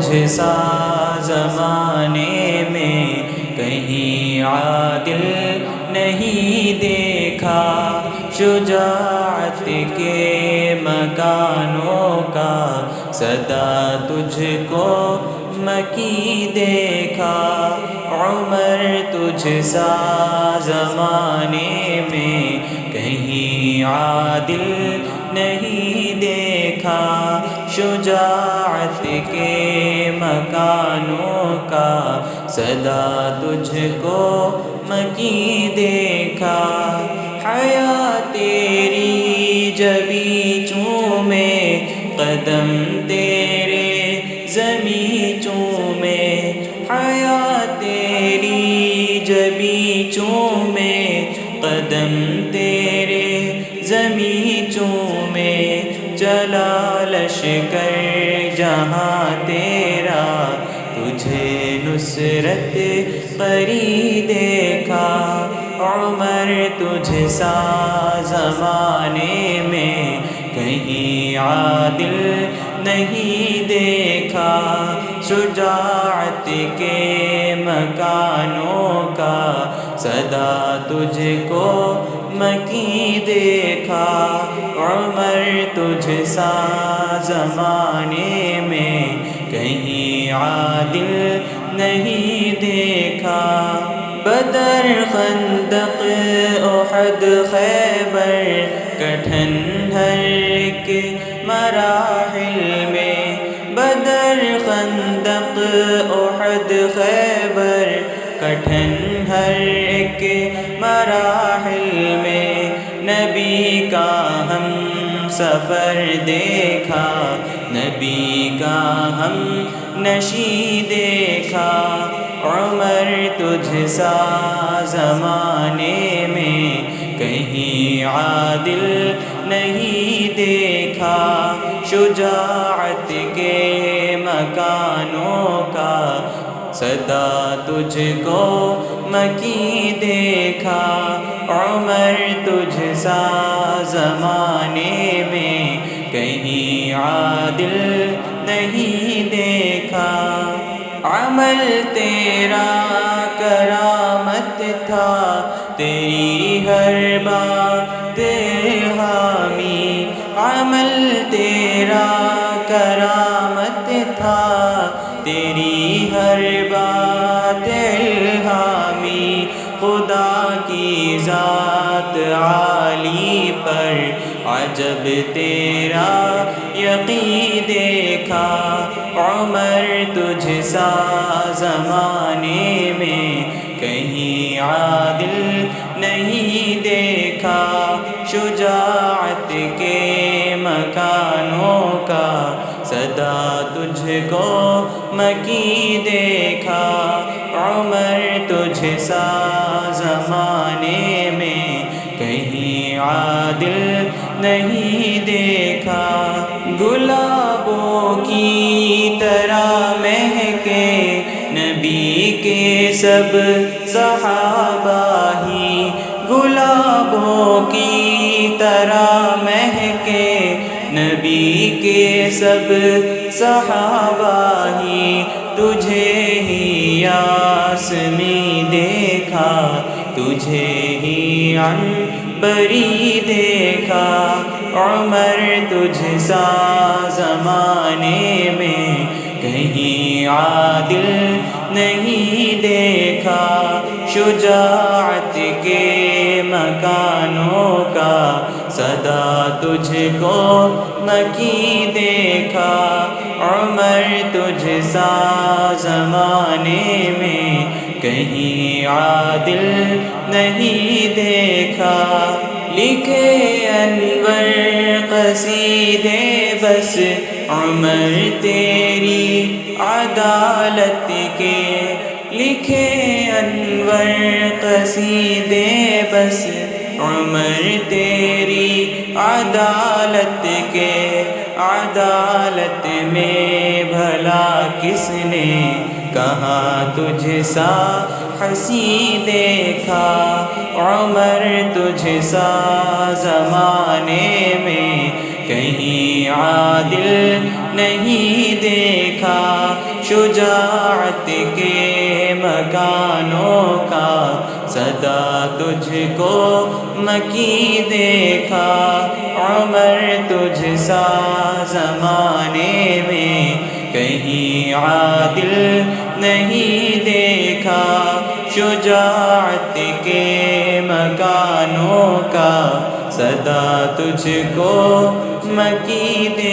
تجھ سا زمانے میں کہیں عادل نہیں دیکھا، شجاعت کے مکانوں کا صدا تجھ کو مکی دیکھا، عمر تجھ سا زمانے میں کہیں عادل نہیں دیکھا، شجاعت کے مکانوں کا صدا تجھ کو مکی دیکھا، حیا تیری جبیں چومے قدم تیرے زمیں چومے، حیا تیری جبیں چومے قدم تیرے زمیں چومے، چلا لشکر جہاں تیرا تجھے نصرت قری دیکھا، عمر تجھ سا زمانے میں کہیں عادل نہیں دیکھا، شجاعت کے مکانوں کا صدا تجھ کو مکی دیکھا، عمر تجھ سا زمانے میں کہیں عادل نہیں دیکھا، بدر خندق احد خیبر کٹھن ہر ایک مراحل میں، بدر خندق احد خیبر کٹھن ہر ایک مراحل میں، نبی کا ہم سفر دیکھا، نبی کا ہم نشیں دیکھا، عمر تجھ سا زمانے میں کہیں عادل نہیں دیکھا، شجاعت کے مکانوں کا صدا تجھ کو مکی دیکھا، عمر تجھ سا زمانے میں کہیں عادل نہیں دیکھا، عمل تیرا کرامت تھا، تیری ہر بات حامی، عمل تیرا کرامت تھا، تیری ہر بات حامی، خدا کی ذات عالی پر عجب تیرا یقین دیکھا، عمر تجھ سا زمانے میں کہیں عادل نہیں دیکھا، شجاعت کے مکانوں کا صدا تجھ کو مکی دیکھا، عمر تجھ سا زمانے میں کہیں عادل نہیں دیکھا، گلابوں کی طرح مہکے نبی کے سب صحابہ ہی، گلابوں کی طرح مہکے نبی کے سب صحابہ ہی، تجھے ہی یاسمین دیکھا، تجھے ہی عنبری دیکھا، عمر تجھ سا زمانے میں کہیں عادل نہیں دیکھا، شجاعت کے مکانوں کا صدا تجھ کو مکی دیکھا، عمر تجھ سا زمانے میں کہیں عادل نہیں دیکھا، لکھے انور قصیدے بس عمر تیری عدالت کے، لکھے انور قصیدے بس عمر تیری عدالت کے، عدالت میں بھلا کس نے کہاں تجھ سا حسین دیکھا، عمر تجھ سا زمانے میں کہیں عادل نہیں دیکھا، شجاعت کے مکانوں کا صدا تجھ کو مکی دیکھا عمر تجھ سا زمانے میں کہیں عادل نہیں دیکھا شجاعت کے مکانوں کا صدا تجھ کو مکی دیکھا